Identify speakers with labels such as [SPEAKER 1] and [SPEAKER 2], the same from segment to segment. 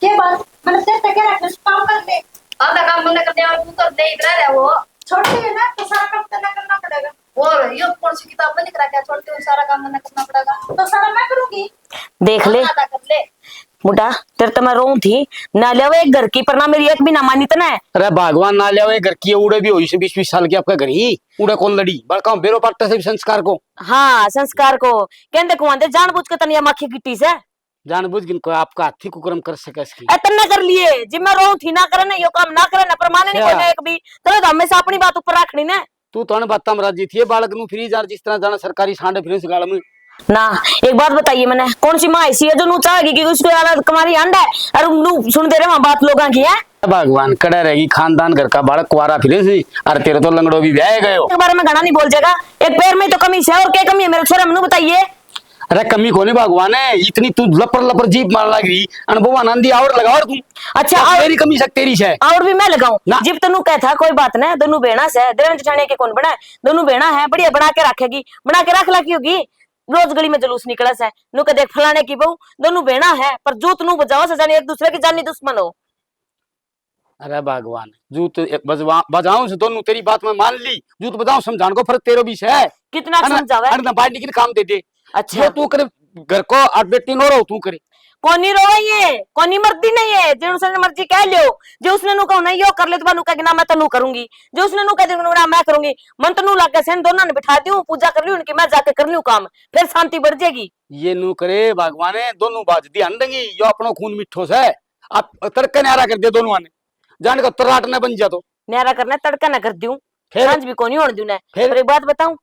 [SPEAKER 1] के बात मैंने से तके रखने काम कर ले
[SPEAKER 2] आधा काम मैंने कर दिया और तू कर दे इधर है वो
[SPEAKER 1] छोटी है ना तो सारा काम तेरे करना पड़ेगा।
[SPEAKER 2] और ये कौन सी किताब में लिख रहा है क्या छोड़ती हूँ सारा काम मैंने करना पड़ेगा
[SPEAKER 1] तो सारा मैं करूंगी।
[SPEAKER 3] देख ले
[SPEAKER 2] आधा कर ले
[SPEAKER 3] मुडा तेरे तो मैं रोऊं थी ना ले वो एक घर की पर ना मेरी एक भी ना मानी तना है।
[SPEAKER 4] अरे भगवान ना लिया घर की उड़े भी हुई 20-20 साल की आपका घर ही उड़े कौन लड़ी बड़का बेरो पाटा से संस्कार को
[SPEAKER 3] हाँ संस्कार को कहते कुआंदे जानबूझ के तनिया मक्खी गिट्टी से
[SPEAKER 4] जानबूझ किनको आपका हाथी कुकरम कर सके इसकी
[SPEAKER 3] एतना कर लिए जिम्मे रोऊं थी ना करे ना यो काम ना करे ना पर माने नहीं
[SPEAKER 4] क्या?
[SPEAKER 3] कोई एक भी तो हमेशा अपनी बात ऊपर रखनी ना
[SPEAKER 4] तू तो बात राजी थी बालक नु फ्री जार जिस तरह जाना सरकारी सांडे फिर इस गाल में
[SPEAKER 3] ना। एक बात बताइए मैंने कौन सी माँ ऐसी है जो नू चाहेगी कि उसको यार तुम्हारी अंडा है और नू सुन दे रहे वहां बात लोगों की है।
[SPEAKER 4] भगवान कड़ा रहेगी खानदान घर का बालक कुआरा फिर सी अरे तेरे तो लंगड़ो भी ब्याह गए हो
[SPEAKER 3] के बारे में घना नहीं बोल जाएगा एक पैर में तो कमी है और क्या कमी है मेरे छोरे मनु बताइए।
[SPEAKER 4] अरे कमी कोनी भगवान है इतनी तू लपर लपर जीप मार लग रही अनुभव आनंदी और लगाओ तू
[SPEAKER 3] अच्छा
[SPEAKER 4] अब
[SPEAKER 3] और
[SPEAKER 4] मेरी कमी सक तेरी है
[SPEAKER 3] और भी मैं लगाऊं
[SPEAKER 4] ना।
[SPEAKER 3] जिप तनु कहता कोई बात ना दोनों बेड़ा से देवन चढ़ाने के कौन बना है दोनों बेड़ा है बढ़िया बना के रखेगी बना के रख ला की होगी रोज गली में जुलूस निकला से नु के देख फलाने की बहू दोनों बेड़ा है पर जूत नु बजाओ से जाने एक दूसरे की जानी दुश्मन हो।
[SPEAKER 4] अरे भगवान जूत बजाऊं से दोनों तेरी बात में मान ली जूत बजाऊं समझाने को फर्क तेरो भी है
[SPEAKER 3] कितना समझावे
[SPEAKER 4] अरे ना बाहर निकल काम दे दे
[SPEAKER 3] अच्छा
[SPEAKER 4] जो तू करे घर को आठ बेटी नो रहो तू करे
[SPEAKER 3] कोनी रोवे ये कोनी मर्दी नहीं है जो उसने मर्जी कह लियो जो उसने नु कहू नहीं यो कर ले तो नु कह ना मैं तनु करूंगी जो उसने नु कह दे ना मैं करूंगी मन तनु लाके सेन दोनों ने बिठा दूं पूजा कर ली उनकी मैं जाके कर लूं काम फिर शांति बढ़ जाएगी।
[SPEAKER 4] ये नु करे भगवान दोनों बाज दी अंडेंगी यो अपनो खून मिठो से आप तड़के न्यारा कर दे दोनों आने जान का तराट न बन जा तो
[SPEAKER 3] न्यारा करना तड़का ना कर दूं
[SPEAKER 4] फिर?
[SPEAKER 3] सांझ भी कोनी होने दूं ना
[SPEAKER 4] फिर?
[SPEAKER 3] फिर एक बात बताऊं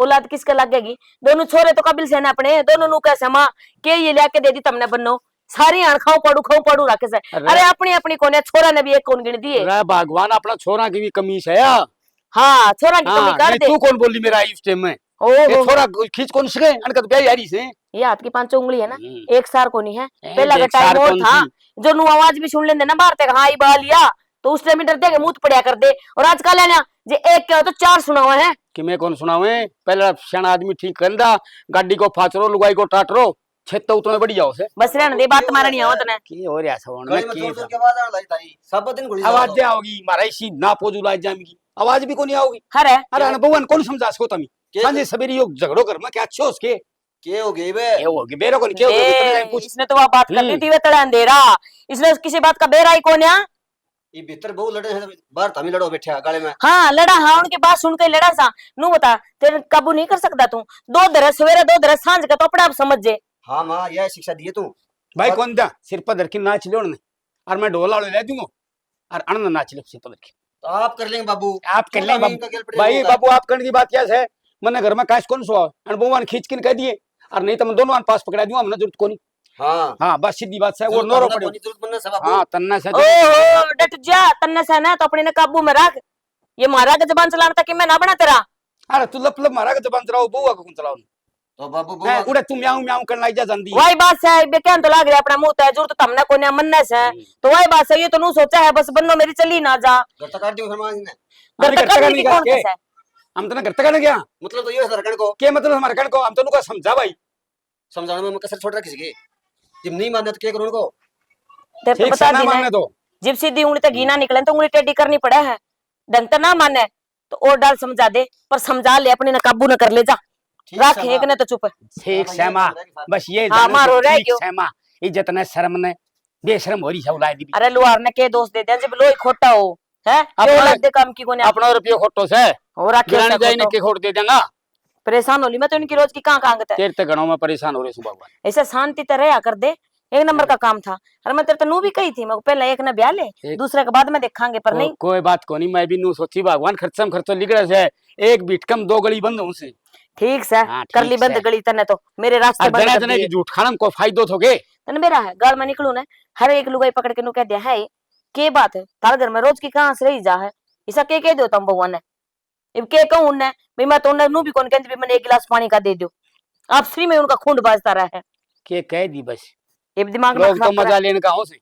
[SPEAKER 3] औलाद किसका लगेगी दोनों छोरे तो काबिल से ना अपने दोनों नु कैसे मां के ये लेके दे दी तुमने बन्नो सारी आण खाओ पड़ू रखे से अरे अपनी अपनी कोने छोरा ने भी एक कौन गिन दिए
[SPEAKER 4] अरे भगवान अपना छोरा की भी कमी है
[SPEAKER 3] हाँ छोरा की कमी कर दे
[SPEAKER 4] तू कौन बोली मेरा इस टाइम में
[SPEAKER 3] ओ
[SPEAKER 4] ये छोरा खींच कौन सके अनका तो प्यारी यारी से
[SPEAKER 3] ये हाथ की 5 उंगली है ना एक सार को नहीं है
[SPEAKER 4] ए,
[SPEAKER 3] पहला का
[SPEAKER 4] देख सार
[SPEAKER 3] टाइम और
[SPEAKER 4] कौन
[SPEAKER 3] था
[SPEAKER 4] सी?
[SPEAKER 3] जो नु आवाज भी सुन लेंदे ना बाहर तक हाँ बा लिया तो उस टाइम डरते के मुंह पड़िया कर दे और आजकल है ना जे एक क्या तो 4 सुना हुआ है
[SPEAKER 4] कि मैं कौन सुनावे पहला सियाना आदमी ठीक करदा गाड़ी को फाचरो लुगाई को टाटरो छेत तो उतने बढ़िया हो से
[SPEAKER 3] बस रहने दे बात तुम्हारा नहीं आवत ने
[SPEAKER 4] की हो रहा सवण
[SPEAKER 5] गली
[SPEAKER 4] में
[SPEAKER 5] में
[SPEAKER 4] की
[SPEAKER 5] जोर-जोर की आवाज आने लगी तारी सब दिन घुड़ी
[SPEAKER 4] आवाज दे आओगी मारा इसी ना पोजू लाई जामगी आवाज भी कोनी आओगी
[SPEAKER 3] हरे
[SPEAKER 4] अरे अनुभवन कौन समझा सको तमी
[SPEAKER 5] के-
[SPEAKER 4] सांझे सवेरे योग झगड़ो कर में क्या अच्छो उसके
[SPEAKER 5] के हो गई बे
[SPEAKER 4] ये होगी बेरो कोनी के होगी
[SPEAKER 3] ए,
[SPEAKER 4] पूछ
[SPEAKER 3] इसने तो वह बात कर ली थी वे तड़ा अंधेरा इसने किसी बात का बेरा ही कौन है
[SPEAKER 5] ये भीतर बहु लड़े हैं बाहर तमी लड़ो बैठे गाले में
[SPEAKER 3] हाँ लड़ा हाँ उनके बात सुन के लड़ा सा नू बता तेरे काबू नहीं कर सकता तू 2 दर सवेरे 2 दर सांझ का तो अपने आप समझ जे
[SPEAKER 5] हां मां यह शिक्षा दिए तू
[SPEAKER 4] भाई कौन दा सिर पर धरकी नाच लियो ने और मैं ढोला ले दूंगा और अन्न नाच ले सिर पर धरकी
[SPEAKER 5] तो आप कर लेंगे बाबू
[SPEAKER 4] आप कर ले भाई बाबू आप करने की बात क्या है मैंने घर में काश कौन सो अनुभवन खींच के कह दिए और नहीं तो मैं दोनों पास पकड़ा दूंगा हमने जरूरत कोनी
[SPEAKER 5] हां
[SPEAKER 4] हाँ बस सीधी बात है वो नोरो पड़े
[SPEAKER 5] जरूरत बनना सब बाबू
[SPEAKER 4] हाँ तन्ना से
[SPEAKER 3] ओहो डट जा तन्ने से ना तो अपने ने काबू में रख ये मारा के जबान चलाना था कि मैं ना बना तेरा
[SPEAKER 4] अरे तू लप लप मारा के जबान चलाओ बुआ को कौन चलाओ
[SPEAKER 5] तो बाबू
[SPEAKER 4] है
[SPEAKER 5] बहु
[SPEAKER 4] उड़े तू म्याऊं म्याऊं करना इजा जानदी
[SPEAKER 3] वही बात है बेकैन तो लाग रहा अपना मुंह ते जरूरत तमने को ने मन्ने से तो वही बात है ये तो नू सोचा है बस बन्नो मेरी चली ना जा
[SPEAKER 5] घर तक काट दियो फरमान ने
[SPEAKER 3] घर तक करने की कौन कैसा है
[SPEAKER 4] हम तो ना घर तक गया
[SPEAKER 5] मतलब तो ये है लड़कन को
[SPEAKER 4] के मतलब हमारे कण को हम तो उनको समझा भाई
[SPEAKER 5] समझाने में मैं कसर छोड़ रखी किसी जब नहीं मानने तो क्या करूं उनको
[SPEAKER 3] तेरे तो
[SPEAKER 4] ठीक
[SPEAKER 3] बता
[SPEAKER 4] से ना
[SPEAKER 3] दी
[SPEAKER 4] मानने
[SPEAKER 3] ना
[SPEAKER 4] दो
[SPEAKER 3] जिप सीधी उंगली तक घीना निकले तो उंगली टेढ़ी करनी पड़े है ढंग तो ना माने तो और डाल समझा दे पर समझा ले अपने ने काबू न कर ले जा
[SPEAKER 5] ठीक
[SPEAKER 3] रख
[SPEAKER 5] है
[SPEAKER 3] एक ने तो चुप
[SPEAKER 4] ठीक सहमा बस ये
[SPEAKER 3] हाँ,
[SPEAKER 4] जाने
[SPEAKER 3] मारो
[SPEAKER 4] दो,
[SPEAKER 3] रह
[SPEAKER 4] ठीक
[SPEAKER 3] गयो।
[SPEAKER 4] सहमा इज्जत ने शर्म ने बेशरम हो रही है उलाई दी
[SPEAKER 3] अरे लुहार ने के दोस्त दे दिया जब लोई खोटा हो है
[SPEAKER 4] अपना-
[SPEAKER 3] क्यों लग दे काम की कोने
[SPEAKER 4] अपना रुपये खोटो से
[SPEAKER 3] हो रखे
[SPEAKER 4] गिराने
[SPEAKER 3] उसका
[SPEAKER 4] जाए ने
[SPEAKER 3] खोटो।
[SPEAKER 4] के खोट दे देंगा
[SPEAKER 3] परेशान होली मैं तो इनकी रोज की कहाँ कांगत है
[SPEAKER 4] तेरे ते गणों में परेशान हो रहे सु भगवान
[SPEAKER 3] ऐसे शांति तरह रहा कर दे एक नंबर का काम था अरे मैं तेरे तो नू भी कही थी मैं पहले एक ने ब्याह ले
[SPEAKER 4] एक-
[SPEAKER 3] दूसरे के बाद में देखांगे पर नहीं
[SPEAKER 4] कोई बात को नहीं मैं भी नू सोची भगवान खर्चम खर्चो लिगड़े से एक बीट कम 2 गली बंद हूं से
[SPEAKER 3] ठीक से
[SPEAKER 4] हाँ,
[SPEAKER 3] कर
[SPEAKER 4] ठीक
[SPEAKER 3] ली बंद
[SPEAKER 4] से।
[SPEAKER 3] गली तने तो मेरे रास्ते
[SPEAKER 4] और
[SPEAKER 3] बंद
[SPEAKER 4] जना
[SPEAKER 3] कर
[SPEAKER 4] जना
[SPEAKER 3] दिए।
[SPEAKER 4] की झूठ खानम को फायदो थोगे
[SPEAKER 3] तने मेरा है गाल में निकलू ना हर एक लुगाई पकड़ के नु कह दिया है के बात है तार घर में रोज की कहां से रही जा है ऐसा के कह दो तुम भगवान ने अब के कहूं ने भाई मैं तो नू भी कौन कहती मैंने 1 गिलास पानी का दे दो आप फ्री में उनका खून बाजता रहा है
[SPEAKER 4] के कह दी बस
[SPEAKER 3] ये दिमाग में
[SPEAKER 4] लोग तो
[SPEAKER 3] खराब करा-
[SPEAKER 4] मजा लेने का हो से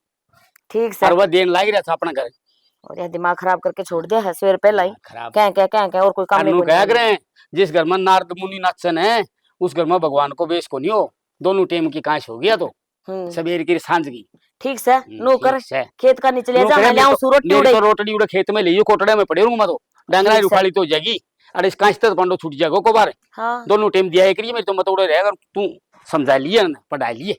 [SPEAKER 3] ठीक
[SPEAKER 4] और
[SPEAKER 3] से
[SPEAKER 4] वो देन लाग रहा था अपना घर
[SPEAKER 3] और ये दिमाग खराब करके छोड़ दिया है सवेरे पहला ही
[SPEAKER 4] खराब
[SPEAKER 3] क्या और कोई काम
[SPEAKER 4] अनु
[SPEAKER 3] नहीं
[SPEAKER 4] कह
[SPEAKER 3] कोई
[SPEAKER 4] रहे हैं जिस घर में नारद मुनि नाचन है उस घर में भगवान को बेस को नहीं हो दोनों टेम की कांच हो गया तो सवेर की सांझ की
[SPEAKER 3] ठीक से नो कर
[SPEAKER 4] ठीक से।
[SPEAKER 3] खेत का निचले जा मैं लाऊं सू रोटी
[SPEAKER 4] मेरी
[SPEAKER 3] उड़े
[SPEAKER 4] तो रोटड़ी उड़े खेत में लियो कोटड़े में पड़े रहूंगा मैं तो डांगरा
[SPEAKER 3] ठीक से।
[SPEAKER 4] उखाड़ी तो जाएगी अरे इसका इस्तेमाल पंडो छूट जाएगा को बार
[SPEAKER 3] हाँ
[SPEAKER 4] दोनों टाइम दिया है करिए मेरे तो मत उड़े रहेगा तू समझा लिए ना पढ़ा लिए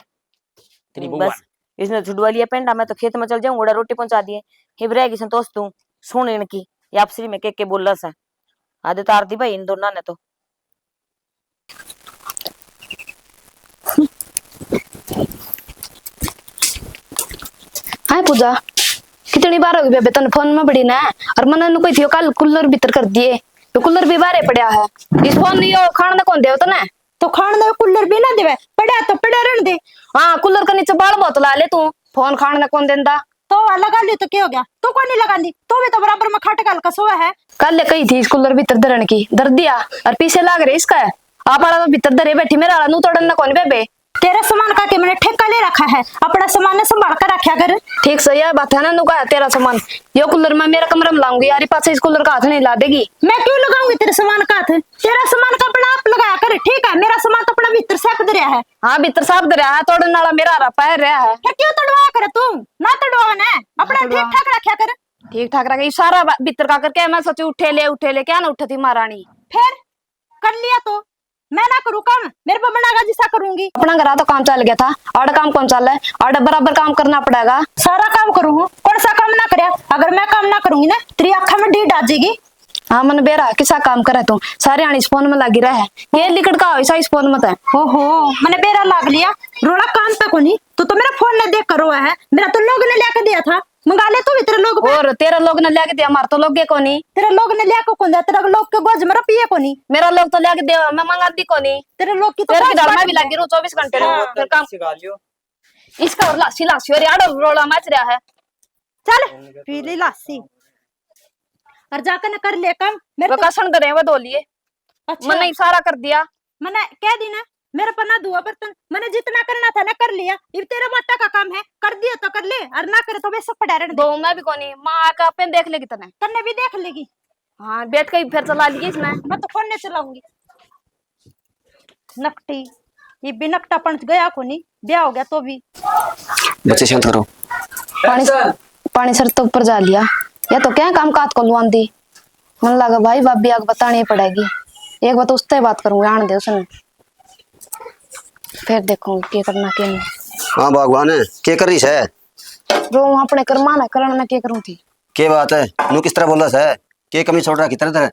[SPEAKER 4] तेरी बुआ
[SPEAKER 3] बस इसने छुड़वा लिया पेंडा मैं तो खेत में चल जाऊं उड़ा रोटी पहुंचा दिए हिबरेगी संतोष तू सुन इनकी ये आपसी में के बोल रहा है आधे तार दी भाई इन दोनों ने तो
[SPEAKER 2] हाय पूजा कितनी बार होगी बेबे तने फोन में पड़ी ना और मन कोई थियो कल कूलर भीतर कर दिए तो कूलर भी बाहर पड़ा है इस फोन नहीं हो खाना कौन देव तने
[SPEAKER 1] तो खान दे कूलर भी ना देवे पड़ा तो पड़ा रहने दे।
[SPEAKER 2] हाँ कूलर के नीचे बाल बोतल ला ले तू फोन खाने कौन देंदा
[SPEAKER 1] तो लगा ली तो क्या हो गया तू कौन नहीं लगा दी तू भी तो बराबर में खाट गल कसुआ है।
[SPEAKER 2] कल ले कही थी इस कूलर भीतर धरन की दर दिया और पीछे लाग रहे इसका है आप आला तो भीतर धरे बैठी मेरा आला नू तोड़न ना कौन बेबे
[SPEAKER 1] तेरा सामान का के मैंने ठेका ले रखा है अपना सामान संभाल कर रखा कर।
[SPEAKER 2] ठीक सही है बात है ना नुका तेरा सामान यो कूलर मैं मेरा कमरा में लाऊंगी यार पास इस कूलर का हाथ नहीं ला देगी।
[SPEAKER 1] मैं क्यों लगाऊंगी तेरे सामान का हाथ तेरा सामान का अपना आप लगाया कर ठीक है मेरा सामान तो अपना भीतर सेक दे रहा है।
[SPEAKER 2] हाँ भीतर साफ दरिया है तोड़न वाला मेरा आ रहा पैर रहा है
[SPEAKER 1] फिर क्यों तोड़वाया कर तू ना तोड़वा ना अपना ठीक ठाक रखा कर।
[SPEAKER 2] ठीक ठाक रखे सारा भीतर का करके मैं सोची उठे ले क्या ना उठती महारानी
[SPEAKER 1] फिर कर लिया तो मैं ना करूँ काम मेरे पर बनागा जिसा करूंगी।
[SPEAKER 2] अपना घर तो काम चल गया था और काम कौन चल रहा है और बराबर काम करना पड़ेगा
[SPEAKER 1] सारा काम करूँ कौन सा काम ना करे अगर मैं काम ना करूंगी ना तेरी आंखों में डीड आ जाएगी।
[SPEAKER 2] हाँ मन बेरा किसा काम करे तू सारे आनी इस फोन में लगी रहे ये लिकड़ का ऐसा इस फोन में
[SPEAKER 1] ओहो मैंने बेरा लाग लिया रोड़ा काम पे को नहीं तो मेरा फोन ने देख कर रोया है मेरा तो लोग ने लेके दिया था मंगा ले तू भी तेरे लोग
[SPEAKER 2] और तेरा लोग ने लेके दिया मार तो लोग को नहीं
[SPEAKER 1] तेरे लोग ने लेके कौन दिया तेरा लोग के गोज मेरा पिए को नहीं
[SPEAKER 2] मेरा लोग तो लेके दिया मैं मंगा दी को नहीं
[SPEAKER 1] तेरे लोग की तो
[SPEAKER 2] तेरे की
[SPEAKER 1] बात
[SPEAKER 2] दाल में
[SPEAKER 1] बात
[SPEAKER 2] भी लगी रू 24 घंटे फिर काम
[SPEAKER 5] सिखा लियो
[SPEAKER 2] इसका और लासी लासी और यार रोला मच रहा है
[SPEAKER 1] चल पीली लासी और जाकर न कर ले काम मेरे
[SPEAKER 2] वो कसन करे वो धोलिए
[SPEAKER 1] अच्छा
[SPEAKER 2] मैंने सारा कर दिया
[SPEAKER 1] मैंने कह दी ना मेरे पर ना धुआ बर्तन मैंने जितना करना था ना कर लिया ये तेरा बाटा का काम है कर दिया तो कर ले और ना करे तो वैसे पड़ा रहने दे।
[SPEAKER 2] दो मैं भी कोनी माँ आके आपने देख लेगी तने
[SPEAKER 1] करने भी देख लेगी।
[SPEAKER 2] हाँ बैठ के फिर चला लिए इसने
[SPEAKER 1] मैं तो फोन नहीं चलाऊंगी नकटी ये भी नकटापन गया को नहीं ब्याह हो गया तो भी
[SPEAKER 5] बच्चे शांत करो
[SPEAKER 2] पानी सर तो ऊपर जा लिया या तो क्या काम काट को लुआन दी मन लगा भाई भाभी आग बतानी पड़ेगी एक बात उससे बात करूंगी आने दे उसने फिर देखूंगी क्या करना क्या नहीं।
[SPEAKER 5] हाँ भगवान है क्या कर रही है
[SPEAKER 2] रो अपने कर्मा ना करना मैं क्या करूँ थी
[SPEAKER 5] क्या बात है नू किस तरह बोल रहा है क्या कमी छोड़ रहा कितना तरह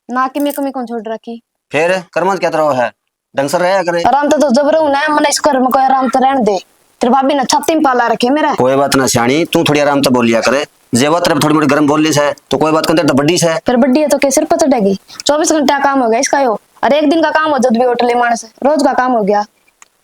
[SPEAKER 2] ना कि मैं कमी कौन छोड़ रखी
[SPEAKER 5] फिर कर्म क्या तरह है ढंग से रहा करे
[SPEAKER 2] आराम तो जब रहूं ना मन इस घर में कोई आराम तो रहने दे तेरे भाभी ने छाती में पाला रखे मेरा
[SPEAKER 5] कोई बात ना सियाणी तू थोड़ी आराम तो बोल लिया करे जेवा तरफ थोड़ी मोटी गर्म बोल ली है तो कोई बात करते तो बड्डी है
[SPEAKER 2] फिर बड्डी है तो कैसे पर चढ़ेगी 24 घंटे का काम हो गया इसका यो और एक दिन का काम हो जब भी होटल मानस रोज का काम हो गया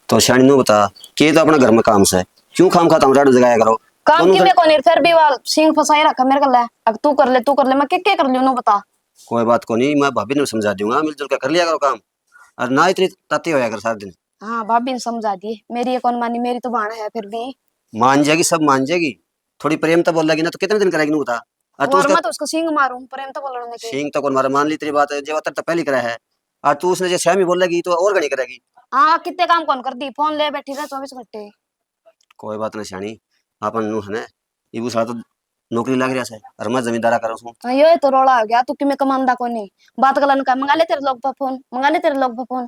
[SPEAKER 5] तो सियाणी नू बता कि तो अपने घर में काम से क्यों खाम खाता हूँ जगाया करो
[SPEAKER 2] काम की मैं कौन फिर भी वाल सिंह फसाई रखा मेरे को ले अब तू कर ले मैं क्या कर लियो नो बता
[SPEAKER 5] कोई बात को नहीं मैं भाभी ने समझा दूंगा मिलजुल कर लिया करो काम और ना इतनी ताती होया कर सारा दिन।
[SPEAKER 2] हाँ भाभी ने समझा दिए मेरी ये कौन मानी मेरी तो बाण है फिर भी
[SPEAKER 5] मान जाएगी सब मान जाएगी थोड़ी प्रेम तो बोल लगी ना तो कितने दिन करेगी नू बता और तू
[SPEAKER 2] और
[SPEAKER 5] उसका
[SPEAKER 2] मैं तो उसको सिंह मारूं प्रेम तो बोलने के
[SPEAKER 5] सिंह तो कौन मारा मान ली तेरी बात है जेवा तो पहली करा है और तू उसने जो श्यामी बोल लगी तो और घनी करेगी।
[SPEAKER 2] हाँ कितने काम कौन कर दी फोन ले बैठी रहे 24 घंटे
[SPEAKER 5] कोई बात ना सियाणी अपन नू है ना इबू सारा तो नौकरी लग रहा है और मैं जमींदारा करूँ हूँ।
[SPEAKER 2] हाँ ये तो रोड़ा हो गया तू कि मैं कमांदा को नहीं बात गलन का मंगा ले तेरे लोग पर फोन मंगा ले तेरे लोग पर फोन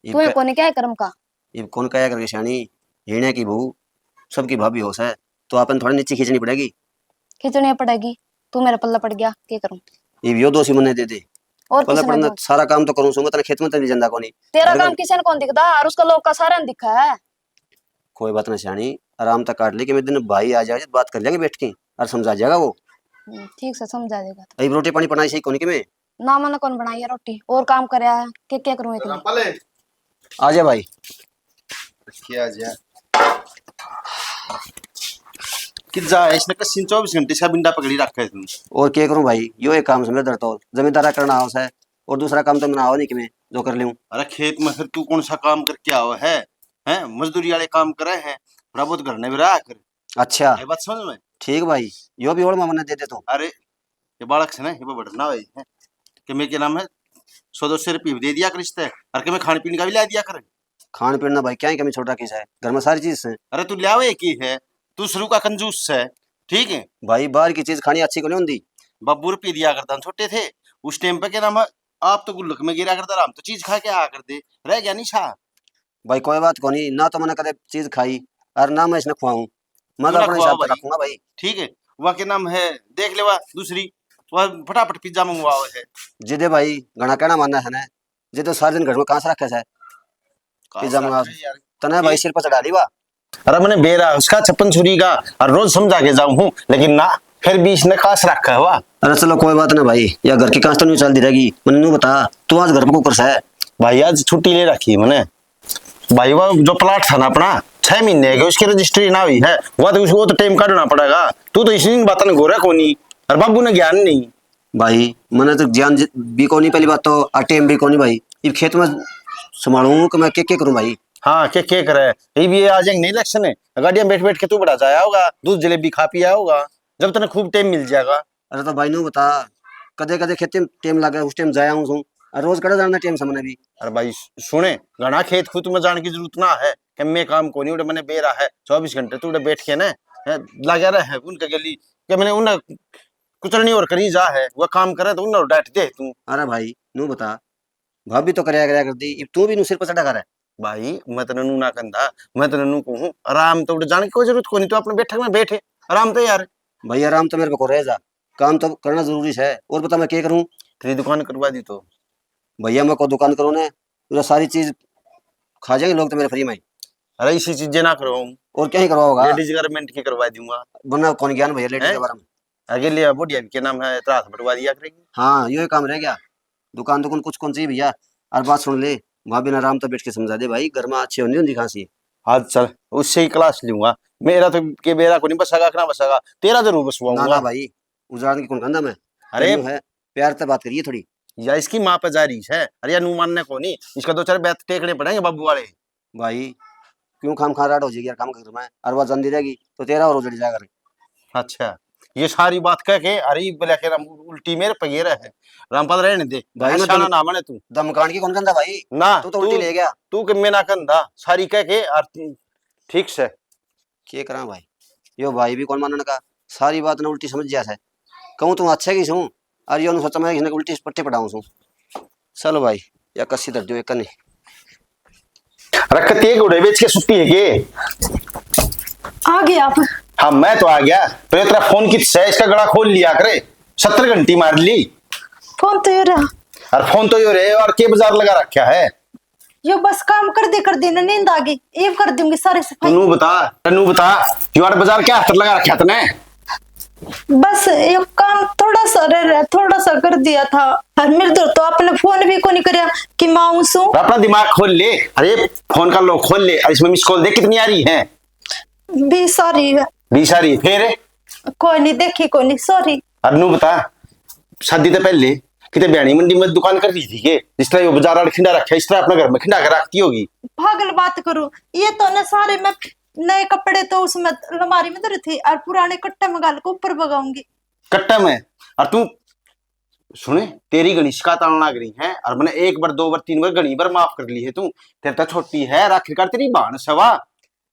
[SPEAKER 2] तू है कोने क्या है कर्म का
[SPEAKER 5] ये कौन कहा करके सियाणी हिरण्या की बहू सबकी भाभी होश है तो अपन थोड़ी नीचे खींचनी पड़ेगी
[SPEAKER 2] खींचनी पड़ेगी तू मेरा पल्ला पड़ गया क्या करूं
[SPEAKER 5] ये यो दोषी मने दे दे
[SPEAKER 2] और
[SPEAKER 5] पल्ला
[SPEAKER 2] किसी ने
[SPEAKER 5] पड़ना
[SPEAKER 2] दो।
[SPEAKER 5] सारा काम तो करूँ सूंगा तेरे खेत में तो नहीं जंदा को नहीं
[SPEAKER 2] तेरा काम किसी ने कौन दिखता और उसका लोग का सारा ने दिखा है
[SPEAKER 5] कोई बात ना सियाणी आराम तक काट ले कि मेरे दिन भाई आ जाए बात कर लेंगे बैठ के और समझा जाएगा वो
[SPEAKER 2] ठीक से समझा देगा
[SPEAKER 5] अभी रोटी पानी बनाई सही कोनी के में
[SPEAKER 2] ना मैंने कौन बनाई है रोटी और काम कर है क्या करूं एक
[SPEAKER 5] आ जा भाई
[SPEAKER 6] क्या जा कि जा इसने का 24 घंटे से बिंडा पकड़ी रखा है तुम
[SPEAKER 5] और क्या करूं भाई यो एक काम समझ तो जमींदारा करना हाउस है और दूसरा काम तो मैं आओ नहीं कि मैं जो कर लूं।
[SPEAKER 6] अरे खेत में फिर तू कौन सा काम करके आओ है हैं मजदूरी वाले काम करे हैं थोड़ा बहुत घर ने भी रहा कर
[SPEAKER 5] अच्छा
[SPEAKER 6] ये बात समझ में
[SPEAKER 5] ठीक भाई यो भी और मामला दे दे तो
[SPEAKER 6] अरे ये बालक से ना ये बढ़ना है कि मैं क्या नाम है 100-200 रुपये दे दिया कर रिश्ते और कि मैं खाने पीने का भी ला दिया कर
[SPEAKER 5] खान पीना भाई क्या ही कमी छोड़ रखी है घर में सारी चीज है।
[SPEAKER 6] अरे तू लियावे की है तू शुरू का कंजूस है, ठीक है।
[SPEAKER 5] भाई बाहर की चीज खानी अच्छी को नहीं होती।
[SPEAKER 6] बब्बू रुपये दिया करता, हम छोटे थे उस टाइम पे, क्या नाम है, आप तो गुल्लक में गिरा करता, हम तो चीज खा के आ करते, रह गया नहीं छा।
[SPEAKER 5] भाई कोई बात को नहीं ना, तो मैंने कदे चीज खाई और ना मैं इसने खुआऊं। मैं
[SPEAKER 6] तू
[SPEAKER 5] तो
[SPEAKER 6] ना
[SPEAKER 5] अपने
[SPEAKER 6] खुआओ
[SPEAKER 5] हिसाब से
[SPEAKER 6] भाई।
[SPEAKER 5] रखूंगा भाई।
[SPEAKER 6] ठीक है, वह क्या नाम है, देख ले वह दूसरी, वह फटाफट पिज्जा मंगवाओ है।
[SPEAKER 5] जिदे भाई घना कहना मानना है ना, जे तो सारे दिन घर में कहाँ से रखे है पिज्जा मंगा
[SPEAKER 6] यार,
[SPEAKER 5] तने भाई सिर पर चढ़ा दी बा।
[SPEAKER 6] अरे मैंने बेरा उसका छप्पन छुरी का और रोज समझा के जाऊं हूँ, लेकिन ना, फिर भी इसने काश रखा हुआ।
[SPEAKER 5] अरे चलो कोई बात ना भाई, या घर की कांच तो नहीं चलती रहेगी। मैंने नू बता, तू आज घर पर कुकर से है?
[SPEAKER 6] भाई आज छुट्टी ले रखी है मैंने। भाई वो जो प्लाट था ना अपना 6 महीने के, उसकी रजिस्ट्री ना हुई है, वो तो टाइम काटना पड़ेगा। तू तो इसी बात ने गोरा को नहीं, और बाबू ने ज्ञान नहीं।
[SPEAKER 5] भाई मैंने तो ज्ञान भी को नहीं, पहली बात तो टेम भी को नहीं भाई। ये खेत में संभालूं कि मैं क्या करूं भाई।
[SPEAKER 6] हाँ क्या करे, ये भी आ जाएंगे, नहीं इलेक्शन है, गाड़ियां बैठ बैठ के तू बड़ा जाया होगा, दूध जलेबी खा पिया होगा, जब तक खूब टाइम मिल जाएगा।
[SPEAKER 5] अरे तो भाई नू बता, कदे कदे खेत में टाइम लगा, उस टाइम जाया हूं रोज कड़ा जाना टाइम से मैंने भी।
[SPEAKER 6] अरे भाई सुने, घना खेत खुद में जाने की जरूरत ना है, कि मैं काम को नहीं, उड़े मैंने बेरा है 24 घंटे तू उड़े बैठ के ना लगा रहा है उनके गली, कि मैंने उन्हें कुछ नहीं और करी जा है, वह काम करे तो उन्हें डांट दे तू।
[SPEAKER 5] अरे भाई नू बता, भाभी तो कराया कर दी, अब तू भी नू सिर पर चढ़ा कर है।
[SPEAKER 6] भाई मैं तो ननू ना कंधा, मैं तो ननू कहूँ आराम, तो उड़े जाने की कोई जरूरत को नहीं, तो अपने बैठक में बैठे आराम तो यार।
[SPEAKER 5] भाई आराम तो मेरे को रह जा, काम तो करना जरूरी है। और बता मैं क्या करूं?
[SPEAKER 6] तेरी दुकान करवा दी तो
[SPEAKER 5] भैया मैं को दुकान करूं ना, पूरा सारी चीज खा जाएंगे लोग तो मेरे फ्री में।
[SPEAKER 6] अरे इसी चीजें ना करवाऊं,
[SPEAKER 5] और क्या ही करवाओगा?
[SPEAKER 6] लेडीज गारमेंट की करवा दूंगा।
[SPEAKER 5] वरना कौन ज्ञान भैया लेडीज
[SPEAKER 6] हैं?
[SPEAKER 5] के बारे में।
[SPEAKER 6] आगे लिया बुढ़िया के नाम है, त्रास बटवा दिया करेगी।
[SPEAKER 5] हाँ यो ही काम रह गया, दुकान कुछ कौन सी भैया। और बात सुन ले, भाभी ने आराम तो बैठ के समझा दे भाई, घर में अच्छी होनी खांसी।
[SPEAKER 6] हाँ चल, उससे ही क्लास लूंगा, मेरा तो के बेरा को नहीं बसागा, ना बसागा, तेरा जरूर
[SPEAKER 5] ना
[SPEAKER 6] बसवाऊंगा।
[SPEAKER 5] ना भाई, उजाड़ने की कौन कहना मैं।
[SPEAKER 6] अरे
[SPEAKER 5] है प्यार से बात करिए थोड़ी।
[SPEAKER 6] या इसकी माँ पे जा रही है, अरे या नू मानने को नहीं, इसका 2-4 बैत टेकने पड़ेंगे बाबू वाले।
[SPEAKER 5] भाई क्यों खाम खा राट हो जाएगी यार काम कर मैं, और वह जल्दी रहेगी तो तेरा और उजड़ जाएगा।
[SPEAKER 6] अच्छा, ये सारी बात कह के अरे बोला के उल्टी मेरे पगेरा है, रामपाल रहने दे
[SPEAKER 5] भाई मैं
[SPEAKER 6] शाना ना बने तू।
[SPEAKER 5] दमकान की कौन कहता भाई,
[SPEAKER 6] ना
[SPEAKER 5] तू तो उल्टी ले गया।
[SPEAKER 6] तू कि मैं ना कंधा सारी कह के, और ठीक से
[SPEAKER 5] क्या करा भाई, यो भाई भी कौन मानने का, सारी बात ने उल्टी समझ जा है। कहूँ तुम अच्छा की छूं, और यो सोचा मैं इसने उल्टी पट्टे पटाऊं छूं। चलो भाई या कसी दर दियो एक कने
[SPEAKER 6] रखती है, उड़े बेच के सुट्टी है के।
[SPEAKER 1] आ गए आप?
[SPEAKER 6] हाँ मैं तो आ गया, पहले तेरा फोन किस है, इसका गला खोल लिया करे, 70 घंटी मार ली।
[SPEAKER 1] फोन तो ये रहा,
[SPEAKER 6] और फोन तो यो रे, और के बाजार लगा रखा है।
[SPEAKER 1] यो बस काम कर दे ना, नींद आ गई, ये कर दूंगी सारे सफाई।
[SPEAKER 6] तनु बता यार, बाजार क्या हाथ लगा रखा तने?
[SPEAKER 1] बस ये काम थोड़ा सा रह रहा, थोड़ा सा कर दिया था, और मेरे तो आपने फोन भी को नहीं कराया कि मैं आऊं सू।
[SPEAKER 6] अपना दिमाग खोल ले, अरे फोन का लो खोल ले, और इसमें मिस कॉल देख कितनी आ रही है।
[SPEAKER 1] भी सॉरी है,
[SPEAKER 6] 20 आ रही फिर
[SPEAKER 1] कोई नहीं देखी, कोई नहीं सॉरी।
[SPEAKER 6] अनु बता, शादी से पहले कितने बयानी मंडी में दुकान कर रही थी के, जिस तरह बाजार खिंडा रखा है, इस तरह अपने घर में खिंडा कर रखती होगी।
[SPEAKER 1] पागल बात करूं, ये तो ना सारे में नए कपड़े तो उसमें अलमारी में धरी थी, और पुराने कट्टे में गाल को ऊपर भगाऊंगी।
[SPEAKER 6] कट्टा में, और तू सुने, तेरी गणी शिकायत आने लग रही है, और मैंने 1 बार 2 बार 3 बार गणी बार माफ कर ली है तू, तेरे तो छोटी है, आखिरकार तेरी बहन सवा,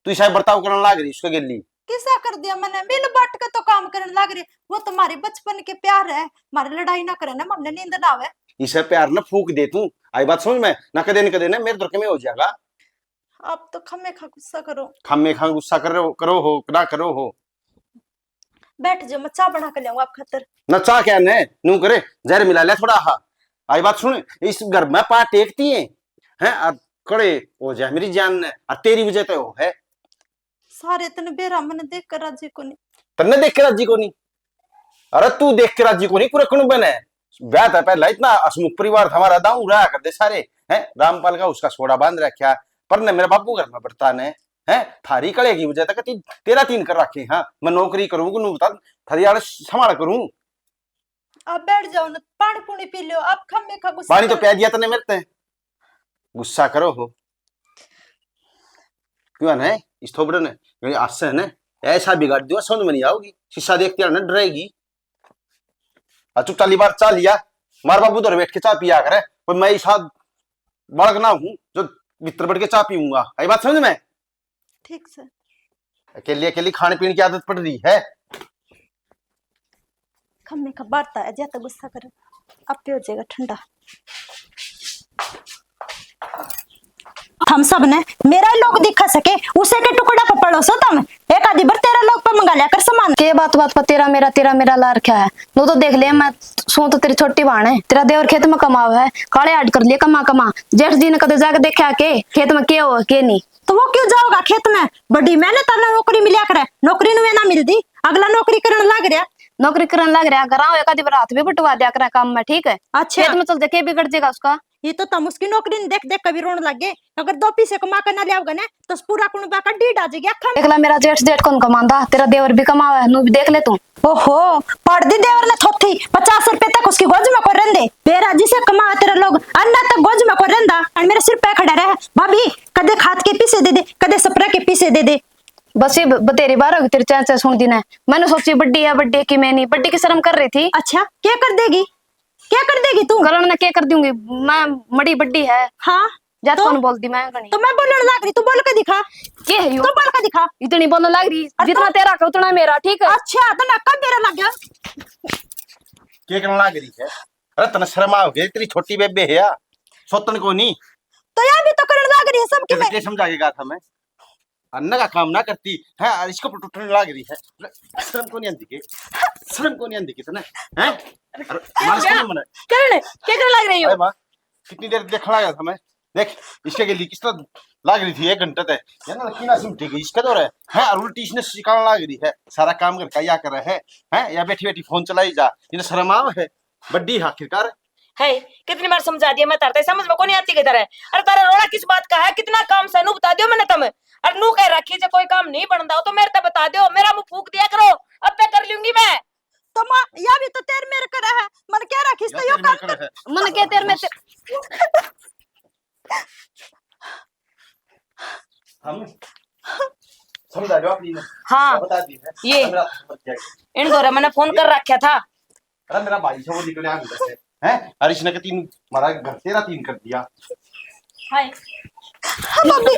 [SPEAKER 6] तू ऐसा बर्ताव करने लग रही उसके गली।
[SPEAKER 1] किसा कर दिया मैंने, मिल बांट के तो काम करने लग रही, वो तुम्हारे बचपन के प्यार है, हमारी लड़ाई ना करे ना, मन नींद ना आवे।
[SPEAKER 6] इसे प्यार न फूक दे तू, आई बात समझ में ना, कदे ना मेरे दुर्के में हो जाएगा।
[SPEAKER 1] आप तो खम्मे खा गुस्सा करो,
[SPEAKER 6] खम्मे खा गुस्सा करो हो ना करो हो।
[SPEAKER 1] बैठ जाओ, मैं चाय बना कर लाऊंगा आप खातर।
[SPEAKER 6] न चाह क्या ने नू करे, जहर मिला ले थोड़ा। हा आई बात सुन, इस घर में पा टेकती है कड़े हो जाए मेरी जान ने, और तेरी वजह तो वो है।
[SPEAKER 1] सारे तने बेरा मैंने देख कर राजी को नहीं,
[SPEAKER 6] तन्ने देख के राजी को नहीं, अरे तू देख के राजी को नहीं, पूरे कुन बने ब्याह था पहला, इतना असमुख परिवार था हमारा, दाऊ रहा कर दे सारे हैं, रामपाल का उसका सोड़ा बांध रखा, पर ने मेरे बापू घर में बर्तान है थारी कड़े की वजह तक तेरा 3 कर रखे। हाँ मैं नौकरी करूँ बता, थारी आड़ संभाल करूँ।
[SPEAKER 1] आप बैठ जाओ ना, पानी पुनी पी लो, आप खम्मे खा गुस्सा
[SPEAKER 6] पानी तो प्याज दिया तने मेरे ते, गुस्सा करो हो क्यों है इस थोबड़े ने आज से है ऐसा बिगाड़ दिया, समझ में नहीं आओगी, शीशा देखती है ना डरेगी। चुप चाली बार चा लिया, मार बाबू उधर बैठ के चा पिया करे, पर मैं साथ बड़क ना हूँ जो भीतर बैठ के चा पीऊंगा, आई बात समझ में?
[SPEAKER 1] ठीक से
[SPEAKER 6] अकेली अकेली खाने पीने की आदत पड़ रही है।
[SPEAKER 1] खम्मे का बारता है ज्यादा गुस्सा कर अब पे हो जाएगा ठंडा। हम सब ने मेरा लोग दिखा सके उसे के टुकड़ा पर पड़ोसो तुम एक आधी बार तेरा लोग पर मंगा लिया कर सामान।
[SPEAKER 2] के बात बात पर तेरा मेरा ला रखा है। वो तो देख लिया मैं सो तो तेरी छोटी बहन है। तेरा देवर खेत में कमाव है, काले हाड कर लिए कमा कमा। जेठ जी ने कदे जाके देखा के खेत में क्या हो के नहीं।
[SPEAKER 1] तो वो क्यों जाओगा खेत में? बड़ी मेहनत वाला नौकरी मिलिया करे, नौकरी नु ना मिलती अगला नौकरी करने लग रहा।
[SPEAKER 2] नौकरी करने लग रहा घर एक आधी बार हाथ भी बटवा दिया करे काम में, ठीक है।
[SPEAKER 1] अच्छा
[SPEAKER 2] खेत में चल जाके बिगड़ जाएगा उसका।
[SPEAKER 1] ये तो तुम उसकी नौकरी ने देख देख कभी रोने लग गए। अगर 2 पैसे कमा कर ना लियाओगे ना तो पूरा कुनबा का डीड आ जाएगी अखा।
[SPEAKER 2] देख ला मेरा जेठ जेठ कौन कमांदा, तेरा देवर भी कमावा है, नु भी देख ले तू।
[SPEAKER 1] ओहो पढ़ दी देवर ने थोथी 50 रुपए तक उसकी गोज में को रहंदे बेरा जिसे कमा तेरा लोग अन्ना तक गोज में को रहंदा और मेरे सिर पे खड़ा रहे। भाभी कदे खाद के पीसे दे दे कदे स्प्रे के पीसे दे दे।
[SPEAKER 2] बस ये बतेरी बार होगी तेरे चाचा सुन दी ना। मैंने सोची बड्डी है बड्डी की मैं नहीं बड्डी की शर्म कर रही थी।
[SPEAKER 1] अच्छा क्या कर देगी क्या कर देगी तू?
[SPEAKER 2] करण ने क्या कर दूंगी मैं, मड़ी बड्डी है।
[SPEAKER 1] हाँ
[SPEAKER 2] जात
[SPEAKER 1] तो?
[SPEAKER 2] कौन बोलती मैं गणी।
[SPEAKER 1] तो मैं बोलने लग रही तू बोल के दिखा।
[SPEAKER 2] के है यू
[SPEAKER 1] तू बोल के दिखा।
[SPEAKER 2] इतनी बोलने लग रही जितना तेरा का उतना मेरा, ठीक है।
[SPEAKER 1] अच्छा तो मैं कब मेरा लग गया
[SPEAKER 6] क्या करने लग रही है? अरे तना शर्म आओ गई, तेरी छोटी बेबे है या सोतन को नहीं।
[SPEAKER 1] तो यार भी तो करने लग रही है सबके में।
[SPEAKER 6] क्या समझा के कहा था मैं? अन्ना का काम ना करती है और इसको टूटने लग रही है। शर्म को नहीं आती के? शर्म को नहीं आती के तना हैं? मार को मना
[SPEAKER 3] करने क्या करने लग रही हो?
[SPEAKER 6] अरे मां कितनी देर देखा लगा था मैं। देख इसके लिए किस तरह लग रही थी 1 घंटे तक या ना लकीना सिमटी गई इसका तो है और उल्टी इसने सिखाने लग रही है। सारा काम कर क्या कर रहा है या बैठी बैठी फोन चलाई जा। इन्हें शर्म आव है बड्डी आखिरकार
[SPEAKER 3] है कितनी बार समझा दिया मैं तारते समझ में कोनी आती किधर है। अरे तारा रोना किस बात का है? कितना काम से नु बता दियो मैंने तुम। अरे नु कह रखी जे कोई काम नहीं बनता हो तो मेरे ते बता दियो, मेरा मुंह फूक दिया करो, अब पे कर लूंगी मैं।
[SPEAKER 1] तो मां या भी तो तेरे मेरे कर है मन क्या रखिस तो यो काम
[SPEAKER 6] है।
[SPEAKER 2] मन के तेरे में
[SPEAKER 6] हम समझा जो अपनी ने
[SPEAKER 3] हाँ
[SPEAKER 6] बता दी है
[SPEAKER 3] ये इन दोरे मैंने फोन कर रखा था।
[SPEAKER 6] अरे मेरा भाई से वो निकले आ गया है और इसने के 3 हमारा घर तेरा 3 कर दिया।
[SPEAKER 3] हाय
[SPEAKER 1] मम्मी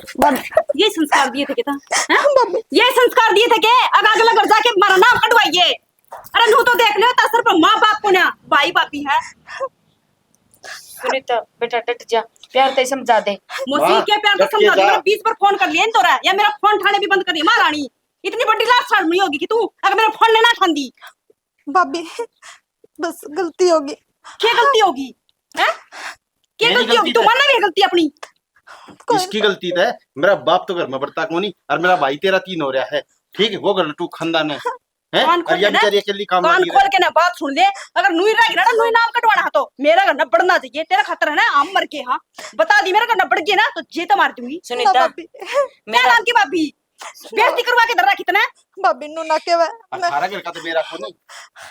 [SPEAKER 3] ये संस्कार दिए थे क्या?
[SPEAKER 1] मम्मी
[SPEAKER 3] ये संस्कार दिए थे के अब अगला घर जाके हमारा नाम कटवाइए। अरे नू तो देख लो असर पर माँ बाप को ना भाई बापी है। सुनीता बेटा डट जा, प्यार से समझा दे।
[SPEAKER 1] मोसी क्या प्यार से समझा दे। 20 बार फोन कर लिए तो रहा या मेरा फोन उठाने भी बंद कर दिया। महारानी इतनी बड़ी लाश छाड़ नहीं होगी कि तू अगर मेरा फोन लेना ठांदी।
[SPEAKER 7] भाभी बस गलती होगी।
[SPEAKER 3] क्या गलती होगी हैं? क्या
[SPEAKER 6] मेरी
[SPEAKER 3] गलती होगी?
[SPEAKER 6] गलती
[SPEAKER 3] तू मानना भी है गलती अपनी।
[SPEAKER 6] इसकी गलती है। मेरा बाप तो घर में बरता को नहीं और मेरा भाई तेरा 3 हो रहा है, ठीक है। वो घर टू खानदान है
[SPEAKER 1] कान खोल
[SPEAKER 6] और ये
[SPEAKER 1] के ना,
[SPEAKER 6] बेचारी अकेली काम
[SPEAKER 1] कान
[SPEAKER 6] लगी
[SPEAKER 1] खोल के ना बात सुन ले। अगर नुई रह गया ना नुई नाम कटवाना है तो मेरा घर न बढ़ना चाहिए। तेरा खतरा है ना हम मर के। हाँ बता दी मेरा घर न बढ़ गया ना तो जी तो मार दूंगी।
[SPEAKER 3] सुनीता
[SPEAKER 1] क्या
[SPEAKER 3] मेरा
[SPEAKER 1] नाम की भाभी बेइज्जती करवा के डरा कितना।
[SPEAKER 7] भाभी नु ना के मैं
[SPEAKER 6] 18 घर का तो मेरा को नहीं,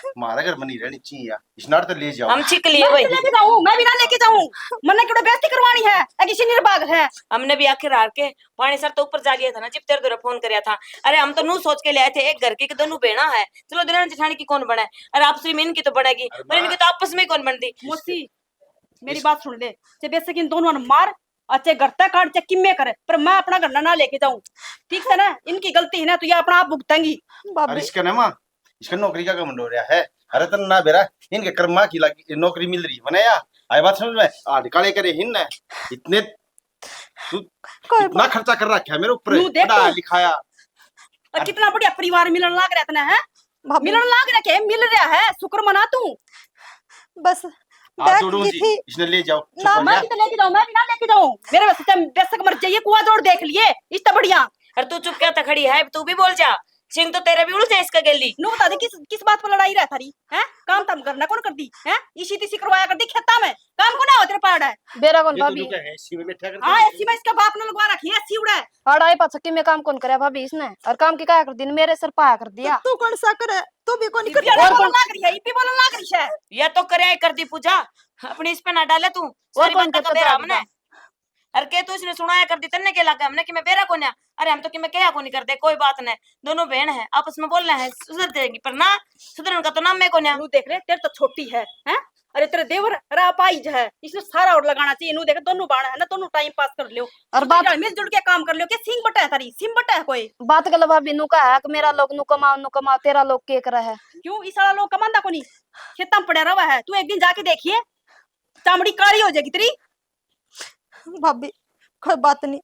[SPEAKER 6] हमारा घर बनी रहनी चाहिए। इस नार तो ले जाओ।
[SPEAKER 3] हम छिक लिए भाई,
[SPEAKER 1] लेके जाऊं मैं भी ना लेके जाऊं। मन्ने क्यों बेइज्जती करवानी है? किसी निर्बाग है।
[SPEAKER 3] हमने भी आखिर हार के पानी सर तो ऊपर जा लिया था ना जब तेरे द्वारा फोन कराया था। अरे हम तो नू सोच के ले आए थे एक घर की दोनों बेड़ा है, चलो दिनान जेठानी की कौन बना है। अरे आप श्री इनकी तो बनेगी पर इनकी तो आपस में कौन बनती।
[SPEAKER 1] मोसी मेरी बात सुन ले। जब बेशक इन दोनों ने मार अच्छे घर तक काट चक्की में करे पर मैं अपना घर ना लेके जाऊं, ठीक है ना। इनकी गलती है ना तो ये अपना आप भुगतेंगी।
[SPEAKER 6] और इसका ना मां इसका नौकरी का घमंड हो रहा है। अरे तन ना बेरा इनके कर्मा की लगी नौकरी मिल रही है या आई बात समझ में आड़ काले करे हिन ने इतने तू इतना खर्चा कर रखा है मेरे ऊपर, पढ़ा लिखाया।
[SPEAKER 1] और कितना बढ़िया परिवार मिलन लाग रहा था है। मिलन लाग रहा के मिल रहा है, शुक्र मना तू।
[SPEAKER 7] बस
[SPEAKER 6] आप
[SPEAKER 7] बैठ
[SPEAKER 6] जोड़ो
[SPEAKER 7] गई
[SPEAKER 6] जी
[SPEAKER 7] थी।
[SPEAKER 6] इसने ले जाओ। चुप
[SPEAKER 1] ना
[SPEAKER 6] हो
[SPEAKER 1] मैं
[SPEAKER 6] गया।
[SPEAKER 1] भी तो लेके जाऊं, मैं भी ना लेके जाऊं। मेरे वैसे बेशक मर जाइए कुआं जोड़ देख लिए इतना बढ़िया।
[SPEAKER 3] अरे तू चुप क्या था खड़ी है, तू भी बोल जा। सिंह तो तेरे भी उड़ जाए इसका गेली।
[SPEAKER 1] नु बता दे किस बात पर लड़ाई रहा थारी है? काम तम करना कौन कर दी है? इसी तिसी करवाया कर दी खेता में काम को ना हो तेरे पाड़ है।
[SPEAKER 2] बेरा कौन
[SPEAKER 6] ये
[SPEAKER 2] भाभी
[SPEAKER 6] दोनों क्या है इसी में बैठा कर
[SPEAKER 1] हां ऐसी में इसका बाप ने लगवा रखी है ऐसी उड़ा है।
[SPEAKER 2] अड़ाई पचकी में काम कौन करे भाभी इसने, और काम की क्या कर दी मेरे सर पाया कर दिया।
[SPEAKER 7] तू कौन सा करे? तू भी कौन कर?
[SPEAKER 1] और बोलने लाग रही है इपी बोलने लाग रही है।
[SPEAKER 3] या तो करे कर दी पूजा अपनी इस पे ना डाले तू। सारी
[SPEAKER 2] कौन
[SPEAKER 3] बातें
[SPEAKER 2] करता
[SPEAKER 3] तो बेरा
[SPEAKER 2] था
[SPEAKER 3] हमने। अरे के तू इसने सुनाया कर दी तन्ने के लगा हमने कि मैं बेरा को ना। अरे हम तो कि मैं क्या को नहीं करते कोई बात नहीं, दोनों बहन है आपस में बोलना है सुधर जाएगी पर ना सुधरन का तो नाम मैं को ना।
[SPEAKER 1] नु देख ले तेरे तो छोटी है हैं
[SPEAKER 8] अरे तेरे देवर रा पाई है इसने सारा और लगाना चाहिए नु देख दोनों बाण है ना दोनों टाइम पास कर लियो
[SPEAKER 2] और बात
[SPEAKER 8] मिलजुल के काम कर लियो के सिंह बटा है तारी सिम बटा है कोई
[SPEAKER 2] बात गल भाभी नु का है कि मेरा लोग नु कमाओ तेरा लोग के कर है।
[SPEAKER 8] क्यों इस साला लोग कमांदा कोनी खेता में पड़ा रहा है तू एक दिन जाके देखिए चामड़ी काली हो जाएगी तेरी।
[SPEAKER 7] भाभी कोई बात नहीं,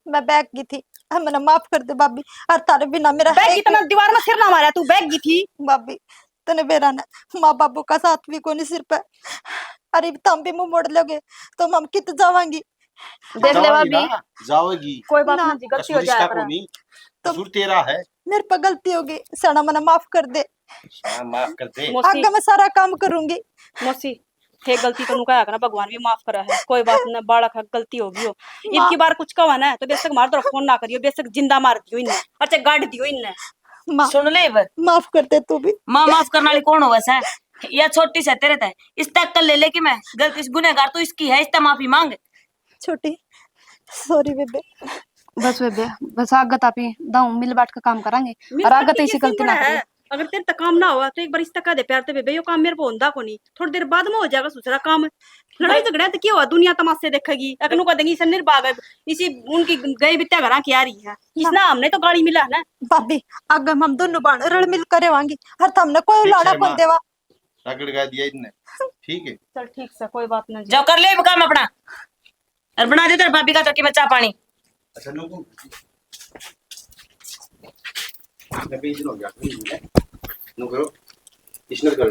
[SPEAKER 7] मैं बैग की थी, मैंने माफ कर दे भाभी। और तारे बिना मेरा
[SPEAKER 8] बैग इतना दीवार में सिर ना मारा तू बैग की थी
[SPEAKER 7] भाभी तने बेरा ना माँ बापू का साथ भी कोनी सिर पे। अरे तुम भी मुंह मोड़ लोगे तो हम कित जावांगी।
[SPEAKER 2] देख ले भाभी
[SPEAKER 6] जाओगी
[SPEAKER 8] कोई बात
[SPEAKER 7] ना,
[SPEAKER 8] नहीं गलती हो
[SPEAKER 6] कसूर इसका
[SPEAKER 8] जाए
[SPEAKER 6] को नहीं, कसूर तेरा है।
[SPEAKER 7] मेरे पे गलती होगी, सना मना माफ कर दे।
[SPEAKER 6] हाँ, माफ कर दे।
[SPEAKER 8] मौसी
[SPEAKER 7] आगे मैं सारा काम करूंगी।
[SPEAKER 8] मौसी थे गलती तो नुका ना भगवान भी माफ करा है कोई बात ना बालक है गलती होगी हो इनकी बार कुछ कहा ना तो बेशक मार दो फोन ना करियो बेशक जिंदा मार दियो इन्हें अच्छा गाड़ दियो इन्हें
[SPEAKER 7] माँ
[SPEAKER 3] सुन ले इब,
[SPEAKER 7] माफ कर दे तू भी।
[SPEAKER 3] माँ माफ करने वाली कौन हो वैसा या छोटी से तेरे तय इस तक कर ले लेके मैं गलती इस गुनहगार तो इसकी है इसका माफी मांग।
[SPEAKER 7] छोटी सॉरी बेबे।
[SPEAKER 2] बस बेबे बस आगत आप ही दाऊ मिल बाट का काम करांगे और आगत ऐसी गलती ना करे।
[SPEAKER 8] अगर तेरे तक काम ना हुआ तो एक बार इस तक कह दे प्यार ते बेबे यो काम मेरे को होंदा को नहीं थोड़ी देर बाद में हो जाएगा दूसरा काम। लड़ाई झगड़ा तो क्या हुआ दुनिया तमाशे देखेगी अकनू कह देंगी सन्निर बाग इसी उनकी गई बित्या घरा की आ रही है इसना हमने तो गाड़ी मिला ना
[SPEAKER 7] भाभी आगे हम दोनों बाण रल मिल करे वांगी हर तुमने कोई
[SPEAKER 6] ठीक
[SPEAKER 7] लाड़ा
[SPEAKER 6] है,
[SPEAKER 7] कौन
[SPEAKER 6] माँ।
[SPEAKER 7] देवा।
[SPEAKER 6] रगड़ गा दिया इनने, ठीक है।
[SPEAKER 8] चल ठीक से कोई बात नहीं
[SPEAKER 3] जाओ कर ले इब काम अपना और बना दे तेरे भाभी का चक्की में चाय पानी।
[SPEAKER 6] अच्छा लोगों हो गया नो करो इसने कर